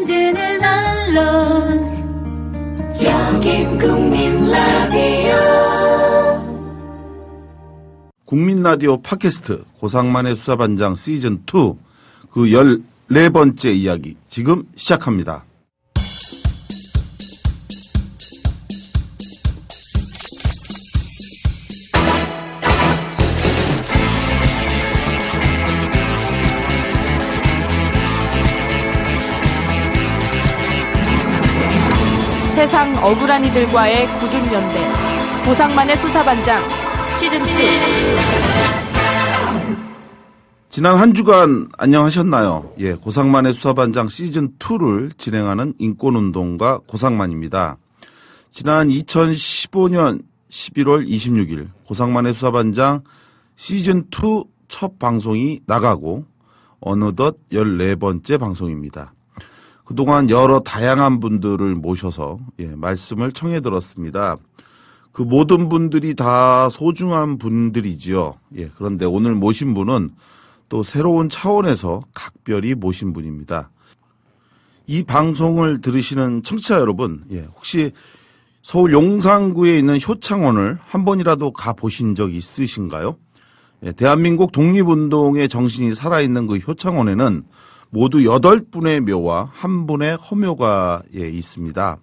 만드는 언론 여긴 국민 라디오. 국민 라디오 팟캐스트 고상만의 수사반장 시즌 2 그 14번째 이야기 지금 시작합니다. 세상 억울한 이들과의 굳은 연대 고상만의 수사반장 시즌2. 지난 한 주간 안녕하셨나요? 예, 고상만의 수사반장 시즌2를 진행하는 인권운동가 고상만입니다. 지난 2015년 11월 26일 고상만의 수사반장 시즌2 첫 방송이 나가고 어느덧 14번째 방송입니다. 그동안 여러 다양한 분들을 모셔서 말씀을 청해 들었습니다. 그 모든 분들이 다 소중한 분들이지요. 그런데 오늘 모신 분은 또 새로운 차원에서 각별히 모신 분입니다. 이 방송을 들으시는 청취자 여러분, 혹시 서울 용산구에 있는 효창원을 한 번이라도 가보신 적 있으신가요? 대한민국 독립운동의 정신이 살아있는 그 효창원에는 모두 8분의 묘와 1분의 허묘가 있습니다.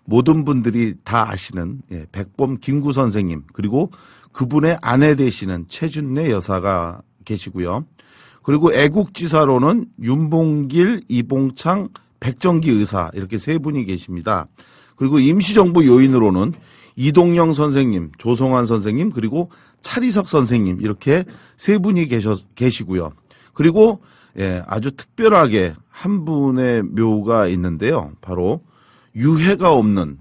모든 분들이 다 아시는 백범 김구 선생님, 그리고 그분의 아내 되시는 최준내 여사가 계시고요. 그리고 애국지사로는 윤봉길, 이봉창, 백정기 의사 이렇게 세 분이 계십니다. 그리고 임시정부 요인으로는 이동영 선생님, 조성환 선생님, 그리고 차리석 선생님 이렇게 세 분이 계시고요. 그리고 아주 특별하게 한 분의 묘가 있는데요. 바로 유해가 없는,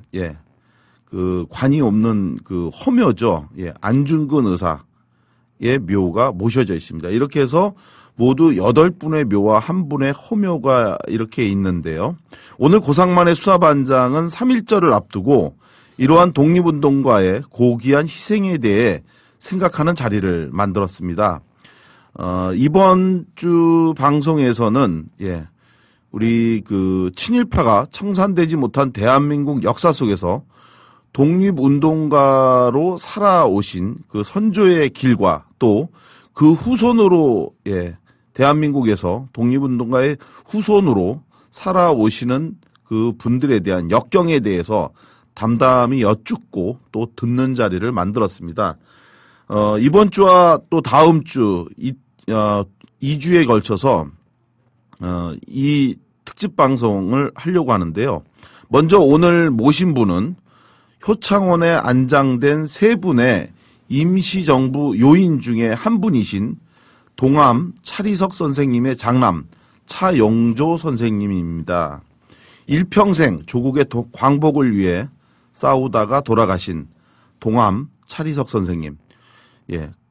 그 관이 없는 그 허묘죠. 안중근 의사의 묘가 모셔져 있습니다. 이렇게 해서 모두 8분의 묘와 1분의 허묘가 이렇게 있는데요. 오늘 고상만의 수사반장은 3.1절을 앞두고 이러한 독립운동가의 고귀한 희생에 대해 생각하는 자리를 만들었습니다. 이번 주 방송에서는, 우리 그 친일파가 청산되지 못한 대한민국 역사 속에서 독립운동가로 살아오신 그 선조의 길과 또 그 후손으로, 대한민국에서 독립운동가의 후손으로 살아오시는 그 분들에 대한 역경에 대해서 담담히 여쭙고 또 듣는 자리를 만들었습니다. 이번 주와 또 다음 주, 2주에 걸쳐서, 이 특집 방송을 하려고 하는데요. 먼저 오늘 모신 분은 효창원에 안장된 세 분의 임시정부 요인 중에 한 분이신 동암 차리석 선생님의 장남 차영조 선생님입니다. 일평생 조국의 광복을 위해 싸우다가 돌아가신 동암 차리석 선생님.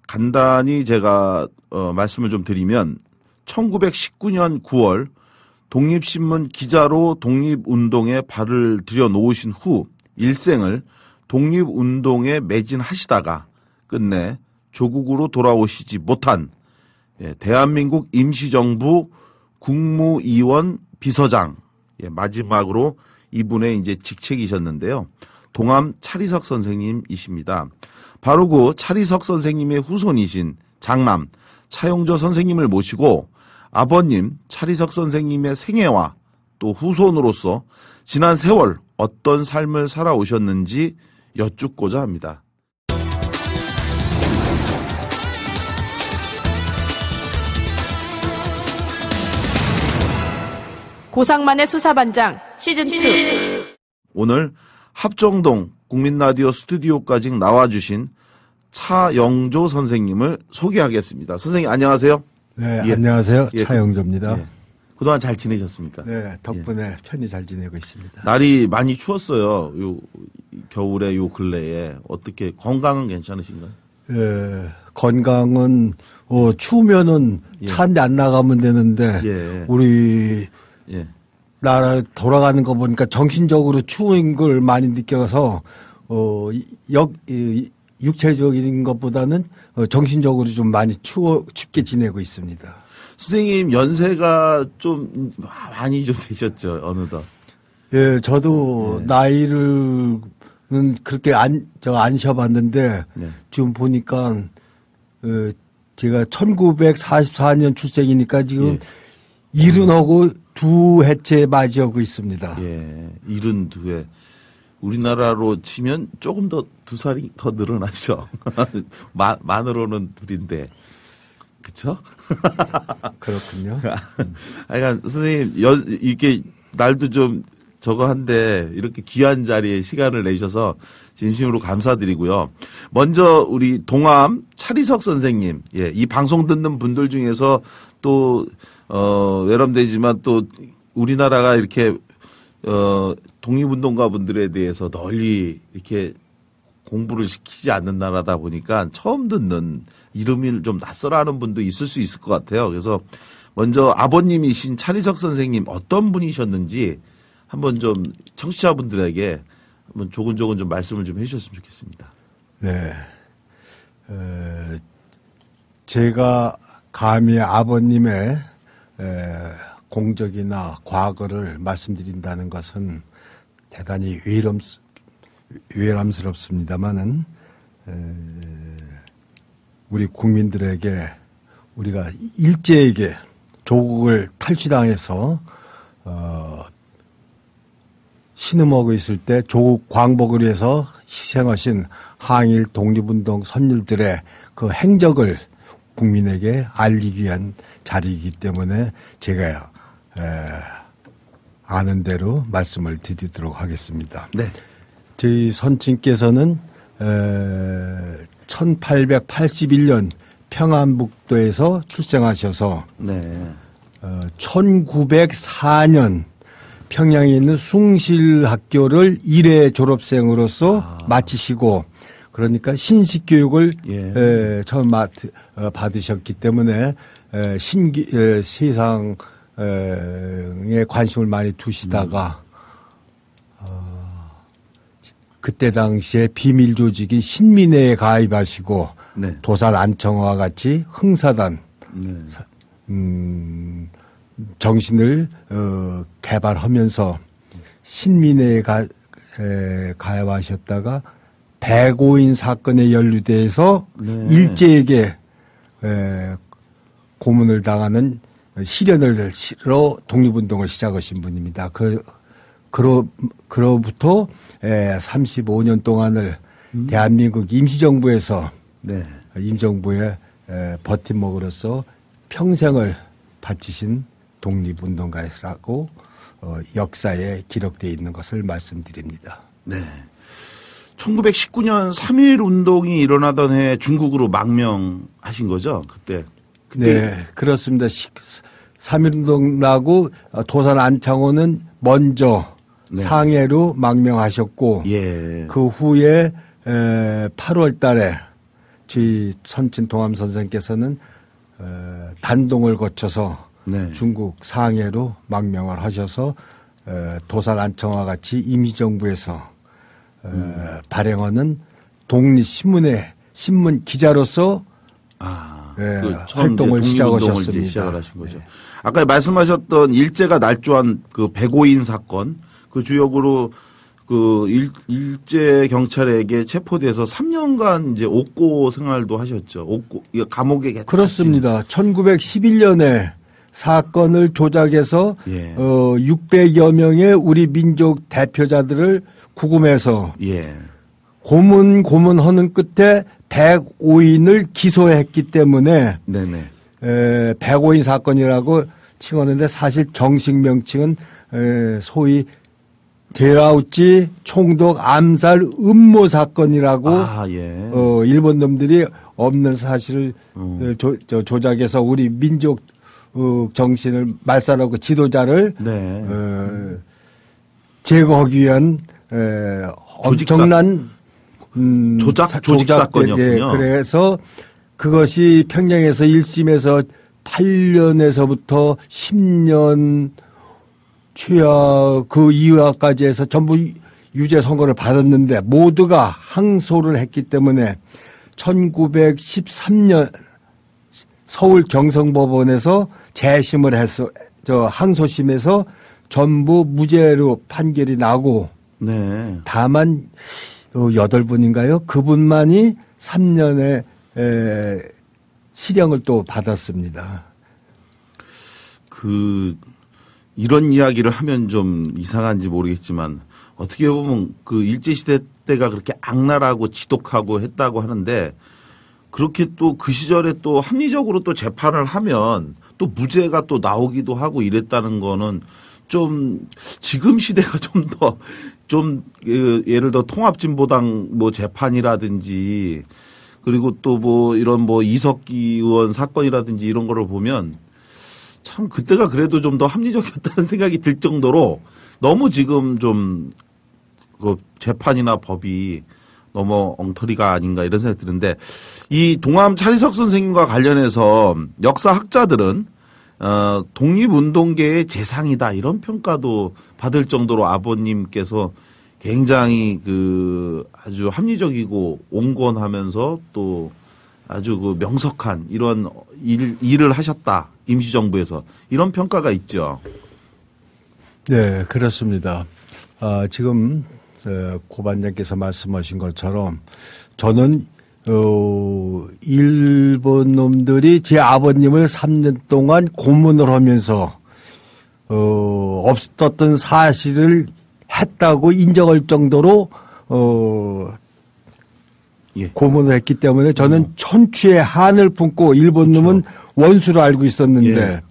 간단히 제가 말씀을 좀 드리면 1919년 9월 독립신문 기자로 독립운동에 발을 들여놓으신 후 일생을 독립운동에 매진하시다가 끝내 조국으로 돌아오시지 못한 대한민국 임시정부 국무위원 비서장, 마지막으로 이분의 이제 직책이셨는데요. 동암 차리석 선생님이십니다. 바로 그 차리석 선생님의 후손이신 장남 차영조 선생님을 모시고 아버님 차리석 선생님의 생애와 또 후손으로서 지난 세월 어떤 삶을 살아오셨는지 여쭙고자 합니다. 고상만의 수사반장 시즌2. 오늘 합정동 국민라디오 스튜디오까지 나와주신 차영조 선생님을 소개하겠습니다. 선생님 안녕하세요. 네, 안녕하세요. 차영조입니다. 그동안 잘 지내셨습니까? 네, 덕분에 편히 잘 지내고 있습니다. 날이 많이 추웠어요. 요 겨울에 요 근래에 어떻게 건강은 괜찮으신가요? 건강은 추우면은 차 한 대 안 나가면 되는데 우리 나라 돌아가는 거 보니까 정신적으로 추운 걸 많이 느껴서 육체적인 것보다는 정신적으로 좀 많이 춥게 지내고 있습니다. 선생님 연세가 좀 많이 좀 되셨죠, 어느덧. 예, 저도 나이를 그렇게 안 쉬어봤는데 네. 지금 보니까 제가 1944년 출생이니까 지금 70하고 2해째 맞이하고 있습니다. 예, 72해. 우리나라로 치면 조금 더 2살이 더 늘어나죠. 만으로는 둘인데. 그쵸? 그렇군요. 그러니까 선생님, 이렇게 날도 좀 저거 한데 이렇게 귀한 자리에 시간을 내셔서 진심으로 감사드리고요. 먼저 우리 동암 차리석 선생님, 예, 이 방송 듣는 분들 중에서 또, 외람되지만 또 우리나라가 이렇게, 독립운동가 분들에 대해서 널리 이렇게 공부를 시키지 않는 나라다 보니까 처음 듣는 이름을 좀 낯설어하는 분도 있을 수 있을 것 같아요. 그래서 먼저 아버님이신 차리석 선생님 어떤 분이셨는지 한번 좀 청취자분들에게 한번 조근조근 좀 말씀을 좀 해주셨으면 좋겠습니다. 네. 제가 감히 아버님의 공적이나 과거를 말씀드린다는 것은 대단히 외람스럽습니다만은 우리 국민들에게 우리가 일제에게 조국을 탈취당해서 신음하고 있을 때 조국 광복을 위해서 희생하신 항일 독립운동 선율들의 그 행적을 국민에게 알리기 위한 자리이기 때문에 제가 아는 대로 말씀을 드리도록 하겠습니다. 네. 저희 선친께서는 1881년 평안북도에서 출생하셔서 네. 1904년 평양에 있는 숭실학교를 1회 졸업생으로서 마치시고 그러니까 신식교육을 처음 받으셨기 때문에 세상에 관심을 많이 두시다가 그때 당시에 비밀 조직인 신민회에 가입하시고 네. 도산 안청호와 같이 흥사단 정신을 개발하면서 신민회에 가입하셨다가 백오인 사건에 연루돼서 일제에게 고문을 당하는 시련으로 독립운동을 시작하신 분입니다. 그로부터 35년 동안을 대한민국 임시정부에서 임정부의 버팀목으로서 평생을 바치신 독립운동가라고 역사에 기록되어 있는 것을 말씀드립니다. 네. 1919년 3.1 운동이 일어나던 해 중국으로 망명하신 거죠? 그때. 네, 그렇습니다. 3.1 운동하고 도산 안창호는 먼저 상해로 망명하셨고 그 후에 8월 달에 저희 선친 동암 선생께서는 단동을 거쳐서 중국 상해로 망명을 하셔서 도산 안청호와 같이 임시정부에서 발행하는 독립신문의 신문 기자로서 활동을 시작하셨습니다. 시작을 하신 거죠. 아까 말씀하셨던 일제가 날조한 그 백오인 사건, 그 주역으로 그 일제 경찰에게 체포돼서 3년간 이제 옥고 생활도 하셨죠. 옥고 감옥에 그렇습니다. 1911년에 사건을 조작해서 600여 명의 우리 민족 대표자들을 구금해서 고문하는 끝에 105인을 기소했기 때문에 105인 사건이라고 칭하는데 사실 정식 명칭은 소위 데라우치 총독 암살 음모 사건이라고 일본 놈들이 없는 사실을 조작해서 우리 민족 정신을 말살하고 지도자를 제거하기 위한 엄청난 조작 사건이었군요. 그래서 그것이 평양에서 1심에서 8년에서부터 10년 최하 그 이하까지 해서 전부 유죄 선고를 받았는데 모두가 항소를 했기 때문에 1913년 서울 경성법원에서 재심을 해서 항소심에서 전부 무죄로 판결이 나고 네. 다만 8분인가요? 그분만이 3년의 실형을 또 받았습니다. 이런 이야기를 하면 좀 이상한지 모르겠지만 어떻게 보면 그 일제시대 때가 그렇게 악랄하고 지독하고 했다고 하는데 그렇게 또 그 시절에 또 합리적으로 또 재판을 하면 또 무죄가 또 나오기도 하고 이랬다는 거는 좀 지금 시대가 예를 들어 통합진보당 뭐 재판이라든지 그리고 또 뭐 이런 뭐 이석기 의원 사건이라든지 이런 거를 보면 참 그때가 그래도 좀 더 합리적이었다는 생각이 들 정도로 너무 지금 좀 그 재판이나 법이 너무 엉터리가 아닌가 이런 생각이 드는데 이 동암 차리석 선생님과 관련해서 역사학자들은 독립운동계의 재상이다 이런 평가도 받을 정도로 아버님께서 굉장히 아주 합리적이고 온건하면서 또 아주 그 명석한 이런 일을 하셨다 임시정부에서 이런 평가가 있죠. 네, 그렇습니다. 지금 고 반장께서 말씀하신 것처럼 저는 일본 놈들이 제 아버님을 3년 동안 고문을 하면서 없었던 사실을 했다고 인정할 정도로 고문을 했기 때문에 저는 천추의 한을 품고 일본 놈은 원수로 알고 있었는데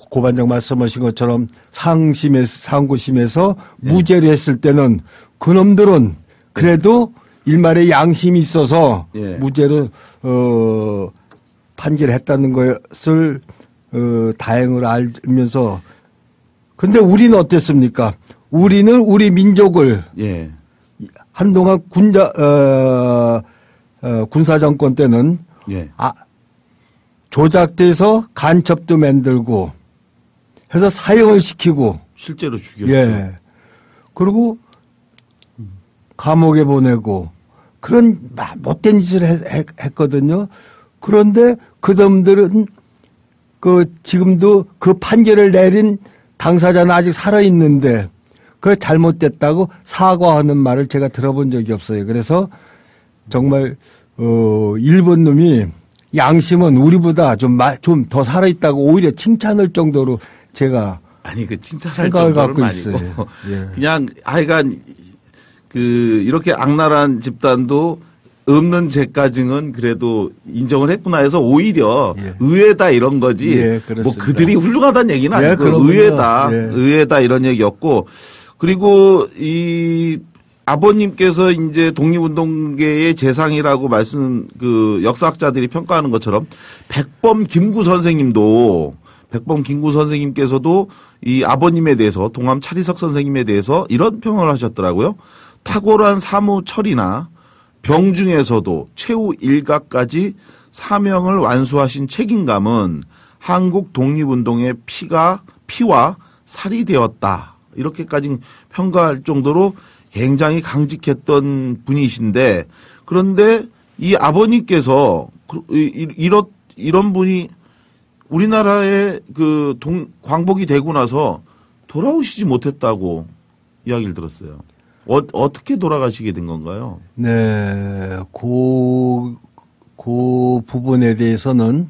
고 반장 말씀하신 것처럼 상고심에서 무죄를 했을 때는 그놈들은 그래도 일말의 양심이 있어서 무죄로 판결했다는 것을 다행으로 알면서 근데 우리는 어땠습니까? 우리는 우리 민족을 한동안 군사정권 때는 조작돼서 간첩도 만들고 해서 사형을 시키고 실제로 죽였죠. 그리고 감옥에 보내고 그런 못된 짓을 했거든요. 그런데 그놈들은 지금도 그 판결을 내린 당사자는 아직 살아있는데 그 잘못됐다고 사과하는 말을 제가 들어본 적이 없어요. 그래서 정말 일본 놈이 양심은 우리보다 좀 더 살아있다고 오히려 칭찬할 정도로 제가 칭찬할 정도는 아니고 그냥 하여간 이렇게 악랄한 집단도 없는 죄까지는 그래도 인정을 했구나 해서 오히려 의외다 이런 거지 뭐 그들이 훌륭하다는 얘기는 아니고 의외다 이런 얘기였고 그리고 이 아버님께서 이제 독립운동계의 재상이라고 역사학자들이 평가하는 것처럼 백범 김구 선생님께서도 이 아버님에 대해서 동암 차리석 선생님에 대해서 이런 평을 하셨더라고요. 탁월한 사무 처리나 병중에서도 최후 일가까지 사명을 완수하신 책임감은 한국 독립운동의 피와 살이 되었다. 이렇게까지 평가할 정도로 굉장히 강직했던 분이신데 그런데 이 아버님께서 이런 분이 우리나라에 광복이 되고 나서 돌아오시지 못했다고 이야기를 들었어요. 어떻게 돌아가시게 된 건가요? 네, 그 부분에 대해서는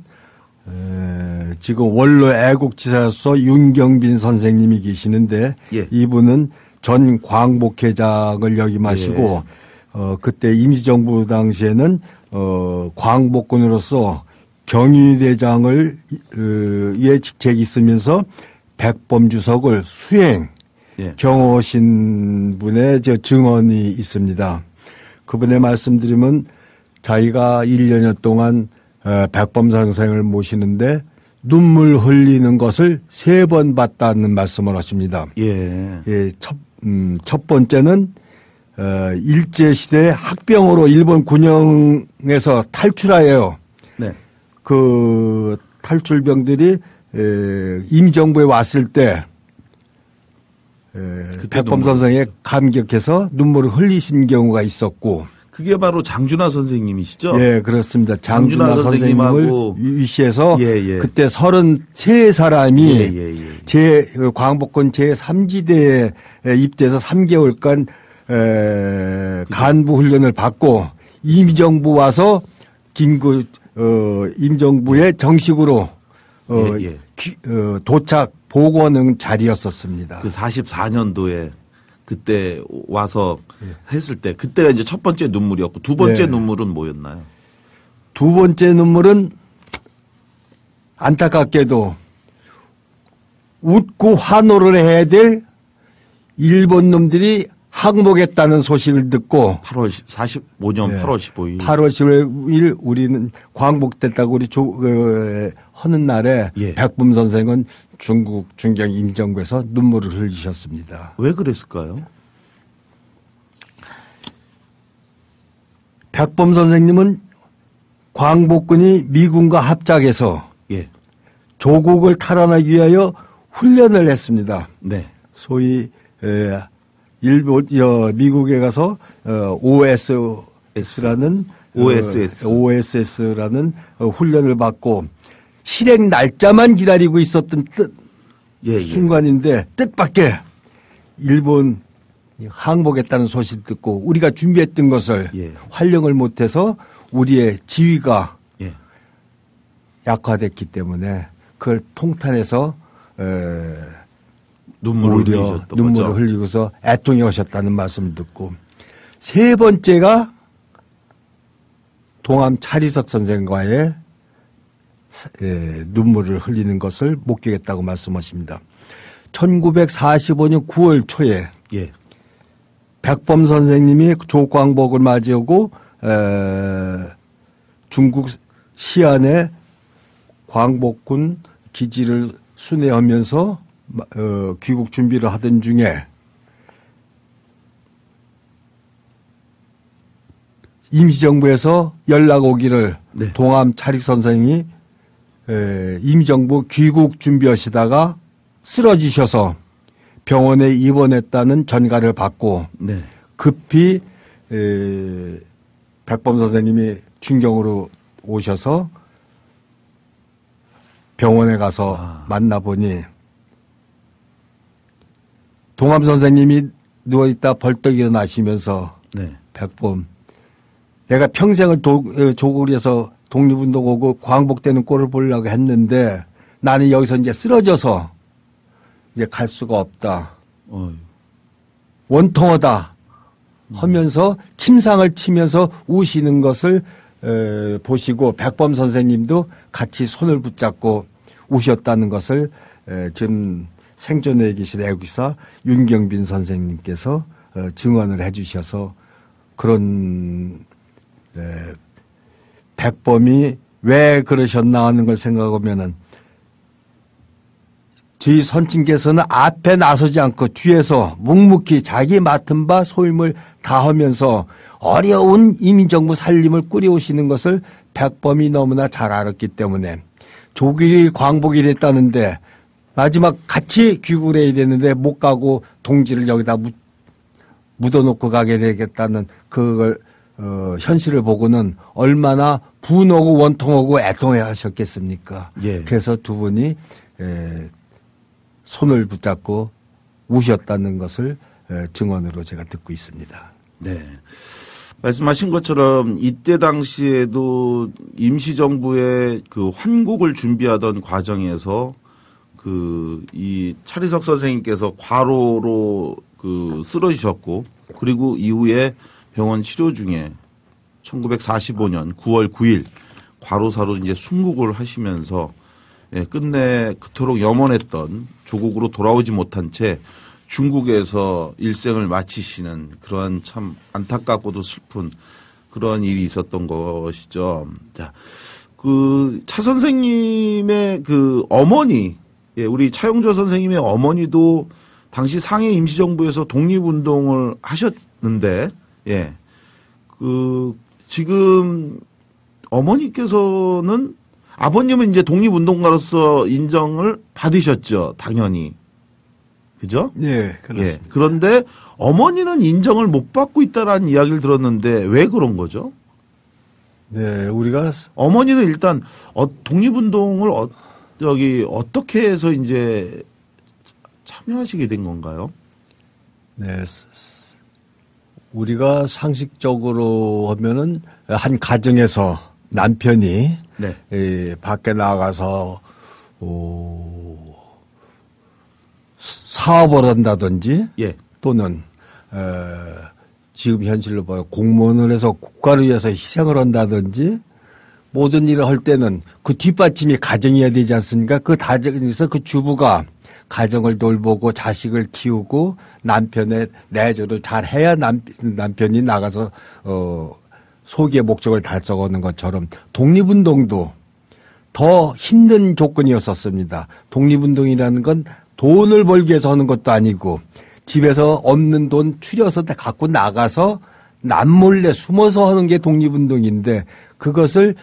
지금 원로 애국지사로서 윤경빈 선생님이 계시는데 이분은 전 광복회장을 역임하시고 그때 임시정부 당시에는 광복군으로서 경위대장을 의 직책이 있으면서 백범주석을 수행 경호하신 분의 증언이 있습니다. 그분의 말씀드리면 자기가 1년여 동안 백범 선생을 모시는데 눈물 흘리는 것을 3번 봤다는 말씀을 하십니다. 첫 번째는 일제시대 학병으로 일본 군영에서 탈출하여 그 탈출병들이 임정부에 왔을 때 백범 선생에 감격해서 눈물을 흘리신 경우가 있었고 그게 바로 장준하 선생님이시죠? 예, 그렇습니다. 장준하 선생님을 위시해서 그때 33사람이 광복군 제3지대에 입대해서 3개월간 간부 훈련을 받고 임정부 와서 임정부에 정식으로 도착 복원응 자리였었습니다. 그 44년도에 그때 와서 했을 때 그때가 이제 첫 번째 눈물이었고 두 번째 눈물은 뭐였나요? 두 번째 눈물은 안타깝게도 웃고 환호를 해야 될 일본 놈들이 항복했다는 소식을 듣고 45년 8월 15일 8월 15일 우리는 광복됐다고 우리 하는 날에 백범 선생은 중국 중경 임정부에서 눈물을 흘리셨습니다. 왜 그랬을까요? 백범 선생님은 광복군이 미군과 합작해서 조국을 탈환하기 위하여 훈련을 했습니다. 네. 소위 일본 미국에 가서 OSS라는 훈련을 받고 실행 날짜만 기다리고 있었던 순간인데 뜻밖의 일본 항복했다는 소식 듣고 우리가 준비했던 것을 활용을 못해서 우리의 지위가 약화됐기 때문에 그걸 통탄해서 눈물을 흘리고서 애통해 오셨다는 말씀을 듣고 세 번째가 동암 차리석 선생과의 눈물을 흘리는 것을 목격했다고 말씀하십니다. 1945년 9월 초에 백범 선생님이 조광복을 맞이하고 중국 시안에 광복군 기지를 순회하면서 귀국 준비를 하던 중에 임시정부에서 연락 오기를 동암 차릭 선생이 임시정부 귀국 준비하시다가 쓰러지셔서 병원에 입원했다는 전가를 받고 급히 백범 선생님이 중경으로 오셔서 병원에 가서 만나보니 동암 선생님이 누워있다 벌떡 일어나시면서 백범 내가 평생을 조국을 위해서 독립운동하고 광복되는 꼴을 보려고 했는데 나는 여기서 이제 쓰러져서 이제 갈 수가 없다. 원통하다 하면서 침상을 치면서 우시는 것을 보시고 백범 선생님도 같이 손을 붙잡고 우셨다는 것을 지금 생존해 계신 애국사 윤경빈 선생님께서 증언을 해 주셔서 그런 백범이 왜 그러셨나 하는 걸 생각하면은 저희 선친께서는 앞에 나서지 않고 뒤에서 묵묵히 자기 맡은 바 소임을 다하면서 어려운 이민정부 살림을 꾸려오시는 것을 백범이 너무나 잘 알았기 때문에 조국이 광복이 됐다는데 마지막 같이 귀국을 해야 되는데 못 가고 동지를 여기다 묻어놓고 가게 되겠다는 그걸 현실을 보고는 얼마나 분하고 원통하고 애통해 하셨겠습니까? 그래서 두 분이 손을 붙잡고 우셨다는 것을 증언으로 제가 듣고 있습니다. 네. 말씀하신 것처럼 이때 당시에도 임시정부의 그 환국을 준비하던 과정에서 이 차리석 선생님께서 과로로 쓰러지셨고 그리고 이후에 병원 치료 중에 1945년 9월 9일 과로사로 이제 순국을 하시면서 끝내 그토록 염원했던 조국으로 돌아오지 못한 채 중국에서 일생을 마치시는 그러한 참 안타깝고도 슬픈 그런 일이 있었던 것이죠. 자, 차 선생님의 어머니, 우리 차용조 선생님의 어머니도 당시 상해 임시정부에서 독립운동을 하셨는데, 지금 어머니께서는 아버님은 이제 독립운동가로서 인정을 받으셨죠, 당연히. 그죠? 네, 그렇습니다. 예. 그런데 어머니는 인정을 못 받고 있다라는 이야기를 들었는데 왜 그런 거죠? 네, 우리가 어머니는 일단 독립운동을 어떻게 해서 이제 참여하시게 된 건가요? 네, 우리가 상식적으로 하면은 한 가정에서 남편이 네. 밖에 나가서 사업을 한다든지 예. 또는 지금 현실로 봐요 공무원을 해서 국가를 위해서 희생을 한다든지 모든 일을 할 때는 그 뒷받침이 가정이어야 되지 않습니까? 그 가정에서 그 주부가 가정을 돌보고 자식을 키우고 남편의 내조를 잘 해야 남편이 나가서 소기의 목적을 달성하는 것처럼 독립운동도 더 힘든 조건이었었습니다. 독립운동이라는 건 돈을 벌기 위해서 하는 것도 아니고 집에서 없는 돈 추려서 갖고 나가서 남몰래 숨어서 하는 게 독립운동인데 그것을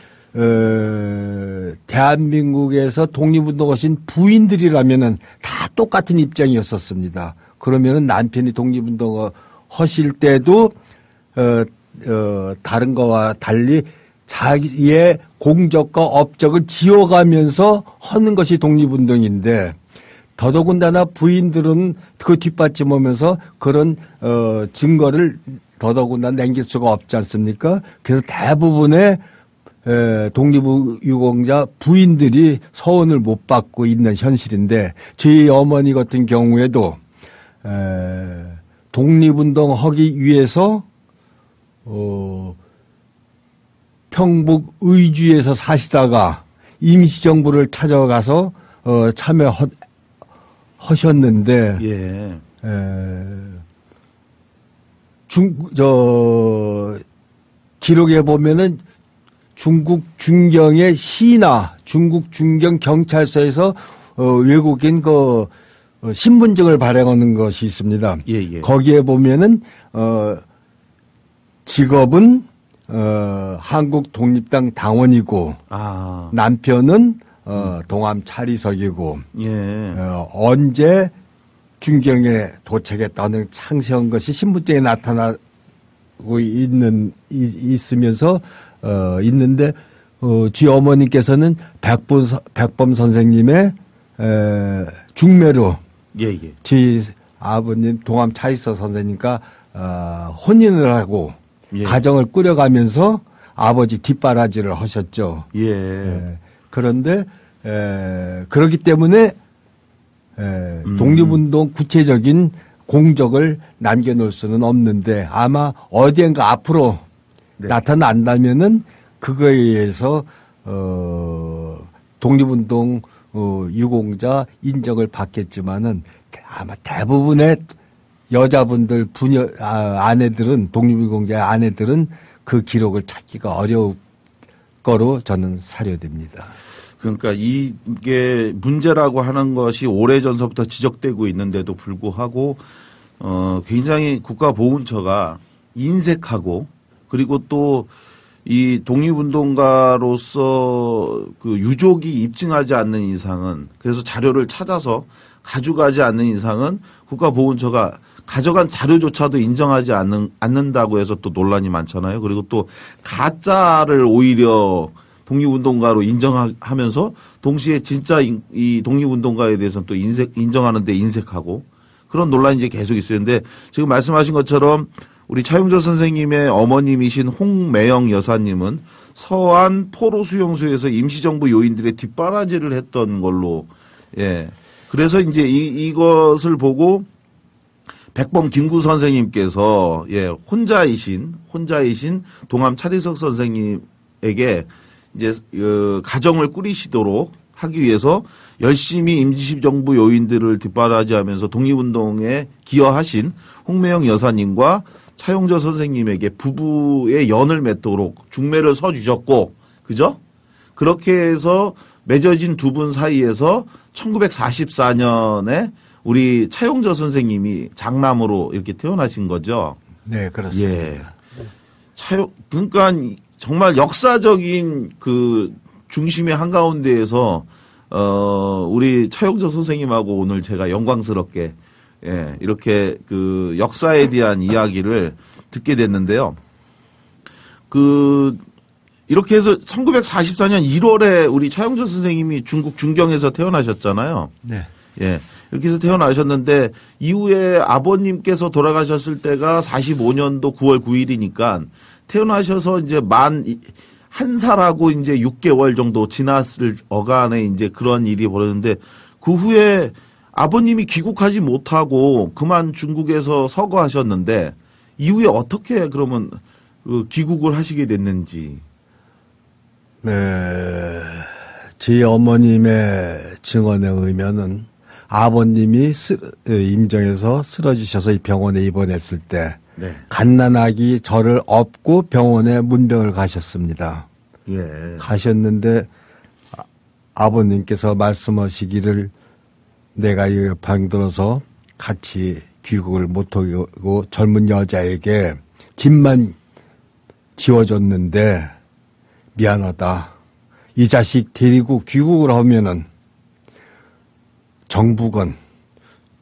대한민국에서 독립운동하신 부인들이라면은 다 똑같은 입장이었었습니다. 그러면은 남편이 독립운동 하실 때도 다른 거와 달리 자기의 공적과 업적을 지어가면서 하는 것이 독립운동인데 더더군다나 부인들은 그 뒷받침하면서 그런 증거를 더더군다나 남길 수가 없지 않습니까? 그래서 대부분의 독립유공자 부인들이 서원을 못 받고 있는 현실인데 저희 어머니 같은 경우에도 독립운동 하기 위해서 평북 의주에서 사시다가 임시정부를 찾아가서 참여하셨는데 예. 기록에 보면은 중국 중경의 시나 중국 중경 경찰서에서 외국인 신분증을 발행하는 것이 있습니다. 예. 거기에 보면은 직업은 한국 독립당 당원이고 남편은 동암 차리석이고 예. 언제 중경에 도착했다는 상세한 것이 신분증에 나타나고 있으면서 있는데 쥐 어머니께서는 백범 선생님의 중매로 예. 쥐 아버님 동암 차리석 선생님과 혼인을 하고 예. 가정을 꾸려가면서 아버지 뒷바라지를 하셨죠. 예. 그런데 그렇기 때문에 독립운동 구체적인 공적을 남겨놓을 수는 없는데 아마 어디엔가 앞으로 네. 나타난다면은 그거에 의해서 독립운동 유공자 인정을 받겠지만은 아마 대부분의 여자분들 아내들은 독립유공자의 아내들은 그 기록을 찾기가 어려울 거로 저는 사료됩니다. 그러니까 이게 문제라고 하는 것이 오래전서부터 지적되고 있는데도 불구하고 굉장히 국가보훈처가 인색하고 그리고 또 이 독립운동가로서 그 유족이 입증하지 않는 이상은 그래서 자료를 찾아서 가져가지 않는 이상은 국가보훈처가 가져간 자료조차도 인정하지 않는다고 해서 또 논란이 많잖아요. 그리고 또 가짜를 오히려 독립운동가로 인정하면서 동시에 진짜 이 독립운동가에 대해서는 또 인정하는데 인색하고 그런 논란이 이제 계속 있어요. 근데 지금 말씀하신 것처럼 우리 차용조 선생님의 어머님이신 홍매영 여사님은 서안 포로 수용소에서 임시정부 요인들의 뒷바라지를 했던 걸로 예. 그래서 이제 이것을 보고 백범 김구 선생님께서 예, 혼자이신 동암 차리석 선생님에게 이제 가정을 꾸리시도록 하기 위해서 열심히 임시정부 요인들을 뒷바라지하면서 독립운동에 기여하신 홍매영 여사님과 차용조 선생님에게 부부의 연을 맺도록 중매를 서주셨고, 그죠? 그렇게 해서 맺어진 두 분 사이에서 1944년에 우리 차용조 선생님이 장남으로 이렇게 태어나신 거죠. 네, 그렇습니다. 예. 그러니까 정말 역사적인 그 중심의 한가운데에서 우리 차용조 선생님하고 오늘 제가 영광스럽게 예, 이렇게 그 역사에 대한 이야기를 듣게 됐는데요. 이렇게 해서 1944년 1월에 우리 차영준 선생님이 중국 중경에서 태어나셨잖아요. 네. 예. 이렇게 해서 태어나셨는데 이후에 아버님께서 돌아가셨을 때가 45년도 9월 9일이니까 태어나셔서 이제 한 살하고 이제 6개월 정도 지났을 어간에 이제 그런 일이 벌어졌는데 그 후에 아버님이 귀국하지 못하고 그만 중국에서 서거하셨는데 이후에 어떻게 그러면 귀국을 하시게 됐는지. 네. 제 어머님의 증언에 의하면은 아버님이 임정에서 쓰러지셔서 이 병원에 입원했을 때 네. 갓난아기 저를 업고 병원에 문병을 가셨습니다. 예. 가셨는데 아버님께서 말씀하시기를 내가 이 병들어서 같이 귀국을 못하고 젊은 여자에게 집만 지어줬는데 미안하다. 이 자식 데리고 귀국을 하면은 정부건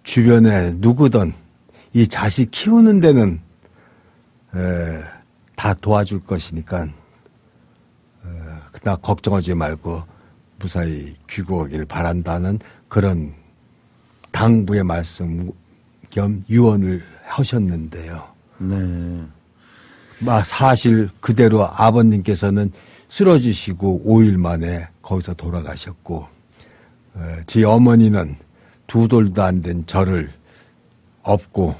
주변에 누구든 이 자식 키우는 데는 다 도와줄 것이니까 나 걱정하지 말고 무사히 귀국하길 바란다는 그런 당부의 말씀 겸 유언을 하셨는데요. 네. 사실 그대로 아버님께서는 쓰러지시고 5일 만에 거기서 돌아가셨고 제 어머니는 두 돌도 안 된 저를 업고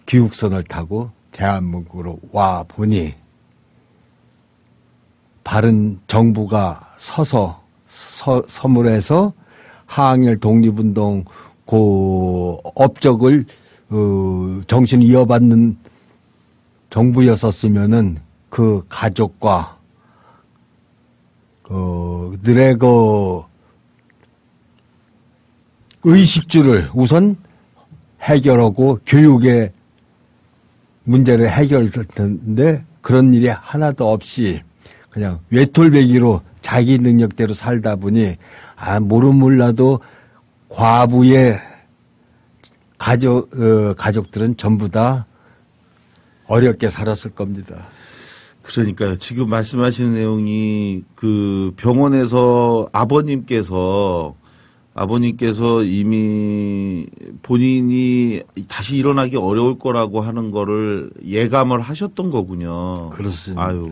기숙선을 타고 대한민국으로 와 보니 바른 정부가 서서 서물해서 항일 독립운동 그 업적을 정신 이어받는 정부였었으면은 그 가족과 들의 의식주를 우선 해결하고 교육의 문제를 해결할 텐데 그런 일이 하나도 없이 그냥 외톨배기로 자기 능력대로 살다 보니 몰라도 과부의 가족들은 전부 다 어렵게 살았을 겁니다. 그러니까요. 지금 말씀하시는 내용이 그 병원에서 아버님께서 이미 본인이 다시 일어나기 어려울 거라고 하는 거를 예감을 하셨던 거군요. 그렇습니다. 아유.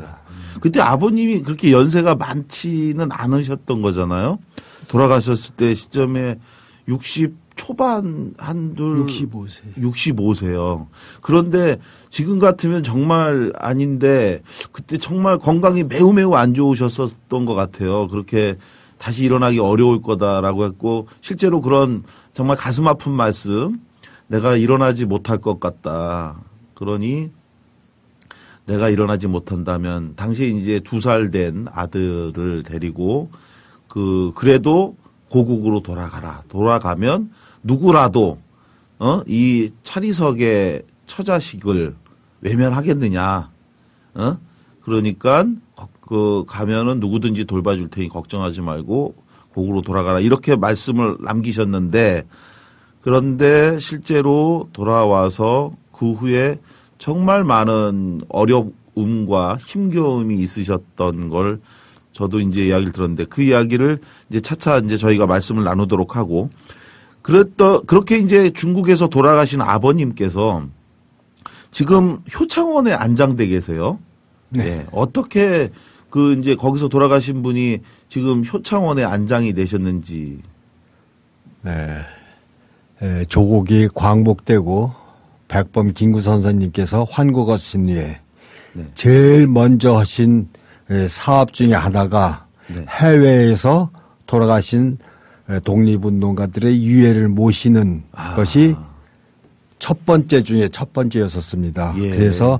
그때 아버님이 그렇게 연세가 많지는 않으셨던 거잖아요. 돌아가셨을 때 시점에 60 초반 한둘 65세요. 그런데 지금 같으면 정말 아닌데 그때 정말 건강이 매우 안 좋으셨었던 것 같아요. 그렇게 다시 일어나기 어려울 거다라고 했고 실제로 그런 정말 가슴 아픈 말씀 내가 일어나지 못할 것 같다. 그러니 내가 일어나지 못한다면 당시에 이제 2살 된 아들을 데리고 그래도 고국으로 돌아가라. 돌아가면 누구라도 이 차리석의 처자식을 외면하겠느냐. 그러니까 가면은 누구든지 돌봐줄 테니 걱정하지 말고 고국으로 돌아가라. 이렇게 말씀을 남기셨는데 그런데 실제로 돌아와서 그 후에 정말 많은 어려움과 힘겨움이 있으셨던 걸 저도 이제 이야기를 들었는데 그 이야기를 이제 차차 이제 저희가 말씀을 나누도록 하고 그렇게 이제 중국에서 돌아가신 아버님께서 지금 효창원에 안장돼 계세요. 네. 네. 어떻게 이제 거기서 돌아가신 분이 지금 효창원에 안장이 되셨는지. 네. 조국이 광복되고 백범 김구 선생님께서 환국하신 후에 네. 제일 먼저 하신 사업 중에 하나가 네. 해외에서 돌아가신 독립운동가들의 유해를 모시는 것이 첫 번째 중에 첫 번째였었습니다. 예. 그래서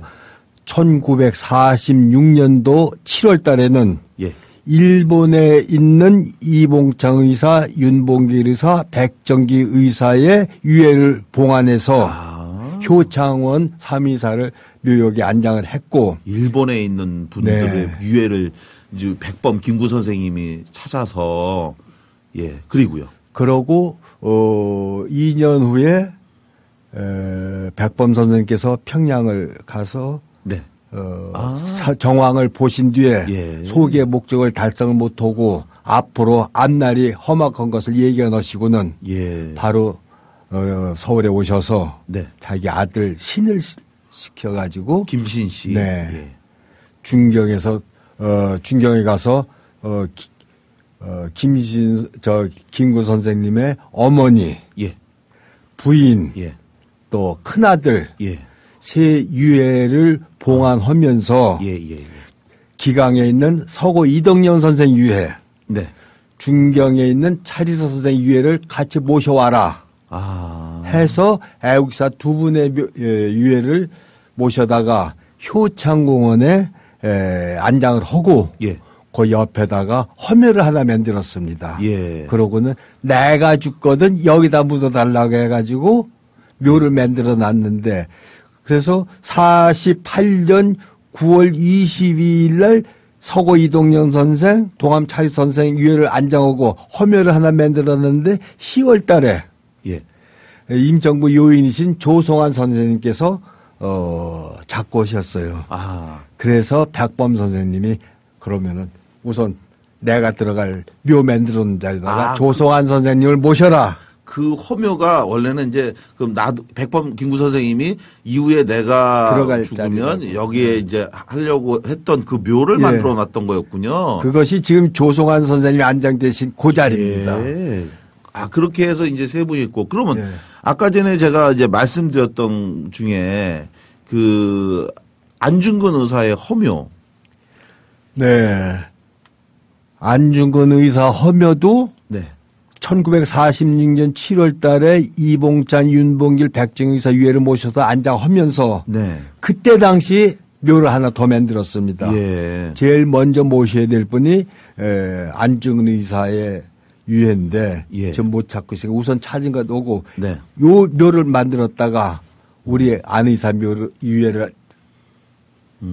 1946년도 7월 달에는 예. 일본에 있는 이봉창 의사, 윤봉길 의사, 백정기 의사의 유해를 봉안해서 효창원 3의사를 묘역에 안장을 했고 일본에 있는 분들의 네. 유해를 이제 백범 김구 선생님이 찾아서 예 그리고요. 그러고 2년 후에 백범 선생님께서 평양을 가서 네. 정황을 보신 뒤에 예. 소기의 목적을 달성을 못하고 앞으로 앞날이 험악한 것을 얘기해 놓으시고는 예. 바로 서울에 오셔서 네. 자기 아들 신을 시켜가지고 김신 씨. 네. 예. 중경에서 중경에 가서 김구 선생님의 어머니, 예. 부인, 예. 또 큰아들 예. 세 유해를 봉안하면서 예. 예. 기강에 있는 서고 이덕영 선생 유해, 네. 중경에 있는 차리서 선생 유해를 같이 모셔와라 해서 애국사 두 분의 유해를 모셔다가 효창공원에 안장을 하고 예. 그 옆에다가 허묘를 하나 만들었습니다. 예. 그러고는 내가 죽거든 여기다 묻어달라고 해가지고 묘를 만들어 놨는데 그래서 48년 9월 22일 날 서고 이동영 선생, 동암 차리 선생 유해를 안장하고 허묘를 하나 만들었는데 10월 달에 예. 임정부 요인이신 조송환 선생님께서 잡고 오셨어요. 그래서 백범 선생님이 그러면은 우선 내가 들어갈 묘 만드는 자리다가 조송환 선생님을 모셔라. 그 허묘가 원래는 이제 그럼 나도 백범 김구 선생님이 이후에 내가 들어갈 죽으면 자리라고. 여기에 이제 하려고 했던 그 묘를 예. 만들어 놨던 거였군요. 그것이 지금 조송환 선생님이 안장되신 그 자리입니다. 예. 그렇게 해서 이제 세 분이 있고 그러면 예. 아까 전에 제가 이제 말씀드렸던 중에 그 안중근 의사의 허묘. 네. 안중근 의사 허묘도 네. 1946년 7월 달에 이봉찬, 윤봉길, 백정 의사 유해를 모셔서 안장하면서 네. 그때 당시 묘를 하나 더 만들었습니다. 예. 제일 먼저 모셔야 될 분이 안중근 의사의 유해인데 예. 지금 못 찾고 있으니까 우선 찾은 것 오고 네. 요 묘를 만들었다가 우리 안 의사 묘를 유해를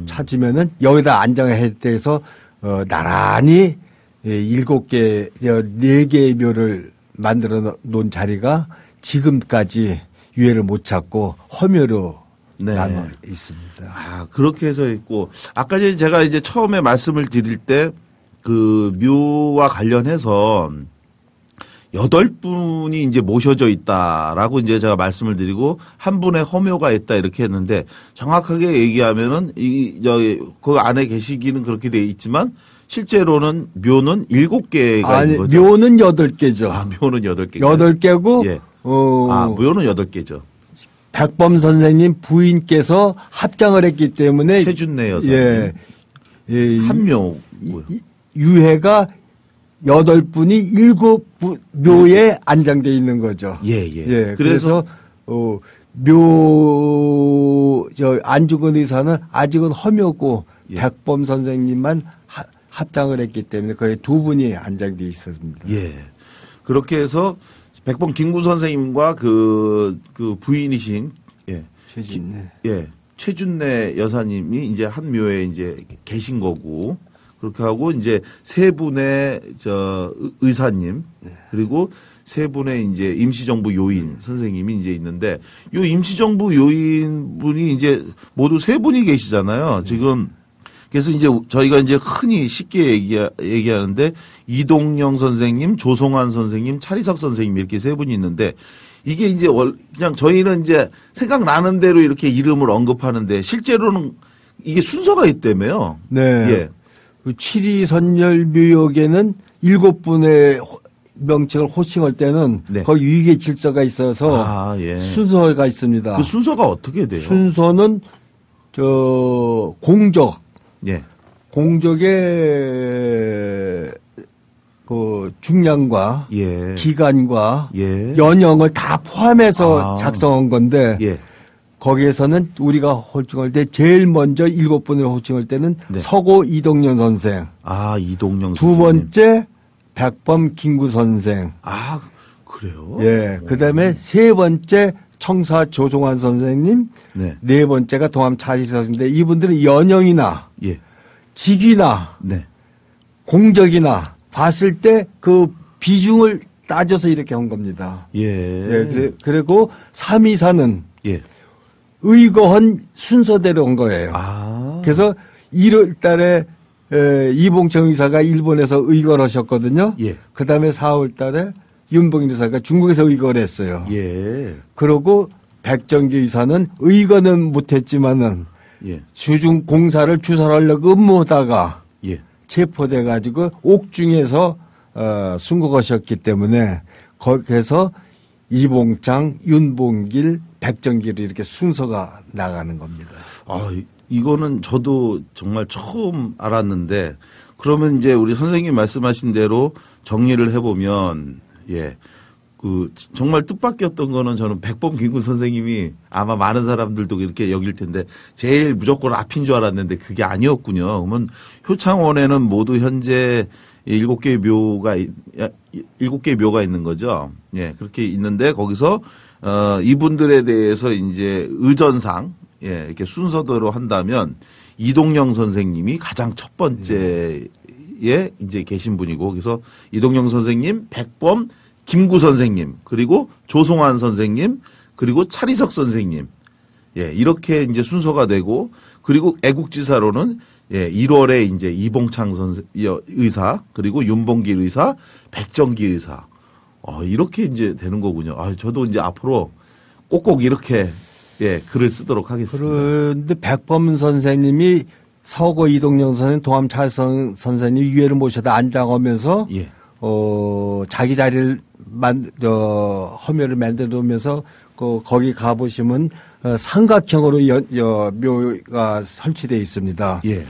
찾으면은 여기다 안장을 해서 나란히 7개, 4개의 묘를 만들어 놓은 자리가 지금까지 유해를 못 찾고 허묘로 네. 남아 있습니다. 그렇게 해서 있고 아까 전에 제가 이제 처음에 말씀을 드릴 때 그 묘와 관련해서 8분이 이제 모셔져 있다라고 이제 제가 말씀을 드리고 한 분의 허묘가 있다 이렇게 했는데 정확하게 얘기하면은 그 안에 계시기는 그렇게 돼 있지만 실제로는 묘는 7개가 아니, 있는 거죠. 묘는 8개죠. 묘는 8개. 8개고, 예. 묘는 8개죠. 백범 선생님 부인께서 합장을 했기 때문에. 최준내 여사님. 예. 한 묘. 유해가 8분이 7묘에 안장돼 있는 거죠. 예. 그래서, 안중근 의사는 아직은 허묘고, 예. 백범 선생님만 합장을 했기 때문에 거의 2분이 안장돼 있었습니다. 예. 그렇게 해서 백범 김구 선생님과 그 부인이신 최준내 여사님이 이제 한 묘에 이제 계신 거고 그렇게 하고 이제 세 분의 의사님 그리고 세 분의 이제 임시정부 요인 선생님이 이제 있는데 요 임시정부 요인 분이 이제 모두 세 분이 계시잖아요. 지금 그래서 이제 저희가 이제 흔히 쉽게 얘기하는데 이동영 선생님, 조송환 선생님, 차리석 선생님 이렇게 세 분이 있는데 이게 이제 그냥 저희는 이제 생각나는 대로 이렇게 이름을 언급하는데 실제로는 이게 순서가 있다며요. 네. 예. 그 칠이선열묘역에는 7분의 명칭을 호칭할 때는 네. 거기 위계 질서가 있어서 예. 순서가 있습니다. 그 순서가 어떻게 돼요? 순서는 공적. 예. 공적의 그 중량과 예. 기간과 예. 연형을 다 포함해서 작성한 건데 예. 거기에서는 우리가 호칭할 때 제일 먼저 7분을 호칭할 때는 네. 서고 이동영 선생. 이동영 두 선생님. 번째 백범 김구 선생. 그래요? 예. 그다음에 세 번째 청사 조종환 선생님. 네. 네 번째가 동암 차리 선생인데 이분들은 연형이나 예. 직위나 네. 공적이나 봤을 때 그 비중을 따져서 이렇게 한 겁니다. 예. 예. 그리고 삼이사는 예. 의거한 순서대로 온 거예요. 아. 그래서 1월 달에 이봉청 의사가 일본에서 의거를 하셨거든요. 예. 그 다음에 4월 달에 윤봉길 의사가 중국에서 의거를 했어요. 예. 그러고 백정기 의사는 의거는 못했지만은 예. 주중 공사를 주설하려고 업무하다가 예. 체포돼 가지고 옥중에서 순국하셨기 때문에 거기에서 이봉창, 윤봉길, 백정기를 이렇게 순서가 나가는 겁니다. 아, 이거는 저도 정말 처음 알았는데 그러면 이제 우리 선생님 말씀하신 대로 정리를 해보면 예. 그 정말 뜻밖이었던 거는 저는 백범 김구 선생님이 아마 많은 사람들도 이렇게 여길 텐데 제일 무조건 앞인 줄 알았는데 그게 아니었군요. 그러면 효창원에는 모두 현재 7개의 묘가 있는 거죠. 예, 그렇게 있는데 거기서 이분들에 대해서 이제 의전상 예, 이렇게 순서대로 한다면 이동영 선생님이 가장 첫 번째에 이제 계신 분이고 그래서 이동영 선생님, 백범 김구 선생님, 그리고 조송환 선생님, 그리고 차리석 선생님. 예, 이렇게 이제 순서가 되고, 그리고 애국지사로는 예, 1월에 이제 이봉창 의사, 그리고 윤봉길 의사, 백정기 의사. 이렇게 이제 되는 거군요. 저도 이제 앞으로 꼭꼭 이렇게 예, 글을 쓰도록 하겠습니다. 그런데 백범 선생님이 서고 이동영 선생님, 도암 차선 선생님 위에를 모셔다 앉아가면서 예. 자기 자리를 허묘를 만들어 놓으면서 거기 가보시면 삼각형으로 묘가 설치되어 있습니다. 예.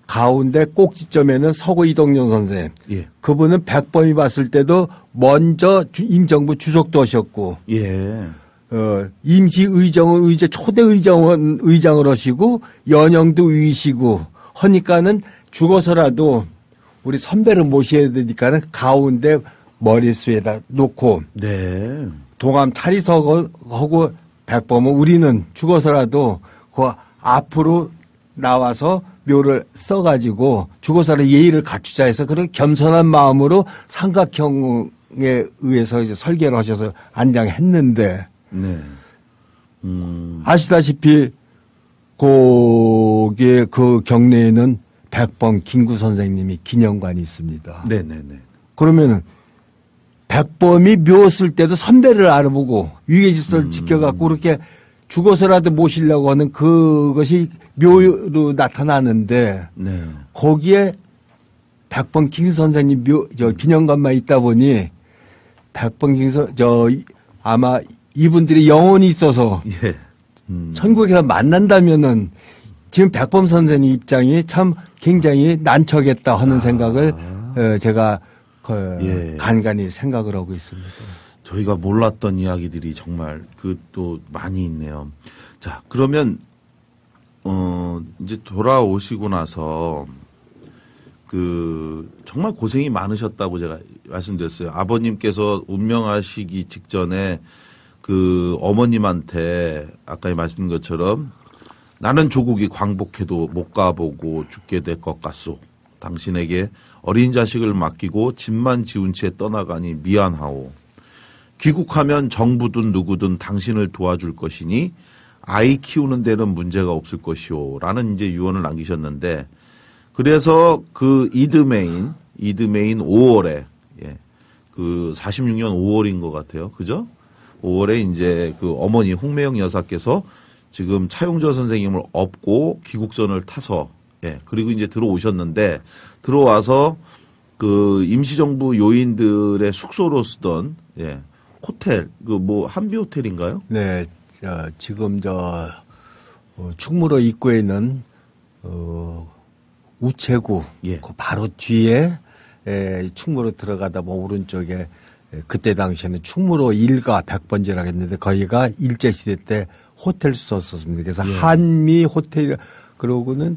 가운데 꼭지점에는 서고 이동영 선생님. 예. 그분은 백범이 봤을 때도 먼저 임정부 주석도 하셨고. 예. 임시의정은 의장을 하시고 연영도 위시고 하니까는 죽어서라도 우리 선배를 모셔야 되니까는 가운데 머릿수에다 놓고 네. 동암 차리석하고 백범은 우리는 죽어서라도 그 앞으로 나와서 묘를 써가지고 죽어서라도 예의를 갖추자 해서 그런 겸손한 마음으로 삼각형에 의해서 이제 설계를 하셔서 안장했는데 네. 아시다시피 거기에 그 경내에는 백범 김구 선생님이 기념관이 있습니다. 네네네. 그러면은 백범이 묘 쓸 때도 선배를 알아보고 위계 질서를 지켜갖고 그렇게 죽어서라도 모시려고 하는 그것이 묘로 나타나는데 네. 거기에 백범 김구 선생님 기념관만 있다 보니 백범 김구 아마 이분들이 영혼이 있어서 예. 천국에서 만난다면은 지금 백범 선생님 입장이 참 굉장히 난처하겠다 하는 생각을 제가 예. 간간히 생각을 하고 있습니다. 저희가 몰랐던 이야기들이 정말 또 많이 있네요. 자, 그러면 이제 돌아오시고 나서 정말 고생이 많으셨다고 제가 말씀드렸어요. 아버님께서 운명하시기 직전에 어머님한테 아까 말씀드린 것처럼 나는 조국이 광복해도 못 가보고 죽게 될 것 같소. 당신에게 어린 자식을 맡기고 집만 지운 채 떠나가니 미안하오. 귀국하면 정부든 누구든 당신을 도와줄 것이니 아이 키우는 데는 문제가 없을 것이오. 라는 이제 유언을 남기셨는데 그래서 이드메인 5월에 46년 5월인 것 같아요. 그죠? 5월에 이제 어머니 홍매영 여사께서 지금 차용조 선생님을 업고 귀국선을 타서 그리고 이제 들어오셨는데 들어와서 임시정부 요인들의 숙소로 쓰던 호텔 한비 호텔인가요? 네, 지금 충무로 입구에 있는 우체국 그 바로 뒤에 충무로 들어가다 보면 오른쪽에 그때 당시에는 충무로 1가 100번지라고 했는데 거기가 일제시대 때 호텔 썼었습니다. 그래서 한미 호텔 그러고는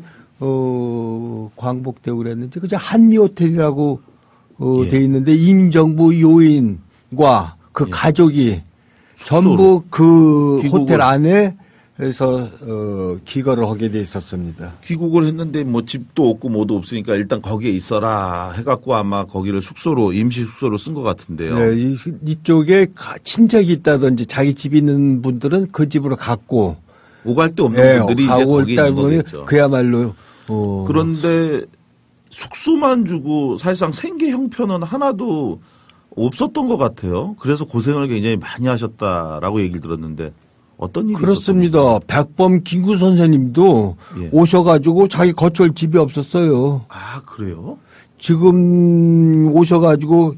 광복대우 그랬는지 그저 한미 호텔이라고 돼 있는데 임정부 요인과 그 가족이 전부 그 호텔 안에 해서 귀가를 하게 돼 있었습니다. 귀국을 했는데 뭐 집도 없고 뭐도 없으니까 일단 거기에 있어라 해갖고 아마 거기를 숙소로 임시 숙소로 쓴 것 같은데요. 네, 이쪽에 친척이 있다든지 자기 집 있는 분들은 그 집으로 갔고 오갈 데 없는 네, 분들이 이제 거기 있는 거겠죠. 그야말로 그런데 숙소만 주고 사실상 생계 형편은 하나도 없었던 것 같아요. 그래서 고생을 굉장히 많이 하셨다라고 얘기를 들었는데 어떤 일이 그렇습니다. 백범 김구 선생님도 예. 오셔가지고 자기 거처할 집이 없었어요. 아 그래요? 지금 오셔가지고